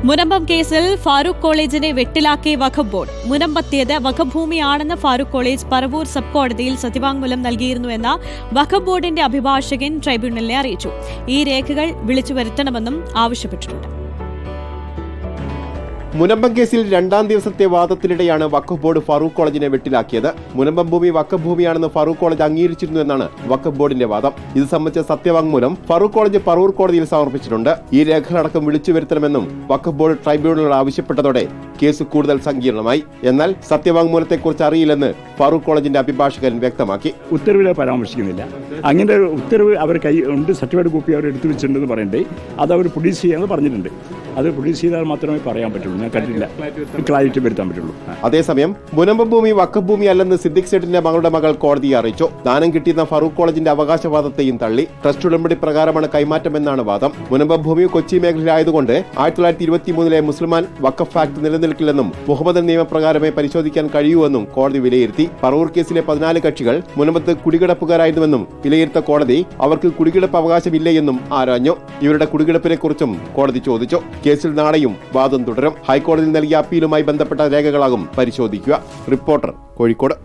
മുനമ്പം കേസിൽ ഫാറൂഖ് കോളേജിനെ വെട്ടിലാക്കി വഖഫ് ബോർഡ്. മുനമ്പത്തേത് വഖഫ് ഭൂമിയാണെന്ന് Farooq college Paravur sub കോടതിയിൽ സത്യവാങ്മൂലം നൽകിയിരുന്നുവെന്ന വഖഫ് ബോർഡിന്റെ അഭിഭാഷകൻ ട്രൈബ്യൂണലിനെ അറിയിച്ചു. ഈ രേഖകൾ വിളിച്ചു വരുത്തണമെന്നും ആവശ്യപ്പെട്ടിട്ടുണ്ട്. മുനമ്പം കേസിൽ രണ്ടാം ദിവസത്തെ വാദത്തിനിടെയാണ് വഖഫ് ബോർഡ് ഫാറൂഖ് കോളേജിനെ വെട്ടിലാക്കിയത്. മുനമ്പം ഭൂമി വഖഫ് ഭൂമിയാണെന്ന് ഫാറൂഖ് കോളേജ് അംഗീകരിച്ചിരുന്നു എന്നാണ് വഖഫ് ബോർഡിന്റെ വാദം. ഇത് സംബന്ധിച്ച സത്യവാങ്മൂലം ഫാറൂഖ് കോളേജ് പറവൂർ കോടതിയിൽ സമർപ്പിച്ചിട്ടുണ്ട്. ഈ രേഖകളടക്കം വിളിച്ചു വരുത്തണമെന്നും വഖഫ് ബോർഡ് ട്രൈബ്യൂണൽ ആവശ്യപ്പെട്ടതോടെ കേസ് കൂടുതൽ സങ്കീർണമായി. എന്നാൽ സത്യവാങ്മൂലത്തെക്കുറിച്ച് അറിയില്ലെന്ന് ഫാറൂഖ് കോളേജിന്റെ അഭിഭാഷകൻ വ്യക്തമാക്കി. ഉത്തരവിൽ പരാമർശിക്കുന്നില്ല. അങ്ങനെ ഒരു ഉത്തരവ് അവർ കൈ ഉണ്ട്, സർട്ടിഫിക്കറ്റ് കോപ്പി അവർ എടുത്തു വെച്ചിട്ടുണ്ടെന്ന് പറയണ്ടേ, അത് അവർ പ്രൊഡ്യൂസ് ചെയ്യാമെന്ന് പറഞ്ഞിട്ടുണ്ട്. അത് പ്രൊഡ്യൂസ് ചെയ്താൽ മാത്രമേ പറയാൻ പറ്റുള്ളൂ. ഞാൻ കണ്ടില്ല, ക്ലാരിറ്റി വരുത്താൻ പറ്റുള്ളൂ. അതേസമയം മുനമ്പം ഭൂമി വഖഫ് ഭൂമി അല്ലെന്ന് സിദ്ദിഖ് സേഠിന്റെ മകളുടെ മകൾ കോടതിയെ അറിയിച്ചു. ദാനം കിട്ടിയെന്ന ഫാറൂഖ് കോളേജിന്റെ അവകാശവാദത്തെയും തള്ളി. ട്രസ്റ്റ് ഉടമ്പടി പ്രകാരമാണ് കൈമാറ്റമെന്നാണ് വാദം. മുനമ്പം ഭൂമി കൊച്ചി മേഖലയിലായതുകൊണ്ട് 1923 മുസ്ലിമാൻ വഖഫ് ആക്ട് നിലനിൽക്കില്ലെന്നും മുഹമ്മദൻ നിയമപ്രകാരമേ പരിശോധിക്കാൻ കഴിയൂവെന്നും കോടതി വിലയിരുത്തി. പറവൂർ കേസിലെ 14 കക്ഷികൾ മുനമ്പത്ത് കുടികിടപ്പുകാരായിരുന്നുവെന്നും വിലയിരുത്ത കോടതി അവർക്ക് കുടികിടപ്പ് അവകാശമില്ലെന്നും ആരാഞ്ഞു. ഇവരുടെ കുടികിടപ്പിനെ കുറിച്ചും കോടതി ചോദിച്ചു. കേസിൽ നാളെയും വാദം തുടരും. ഹൈക്കോടതിയിൽ നൽകിയ അപ്പീലുമായി ബന്ധപ്പെട്ട രേഖകളാകും പരിശോധിക്കുക. റിപ്പോർട്ടർ, കോഴിക്കോട്.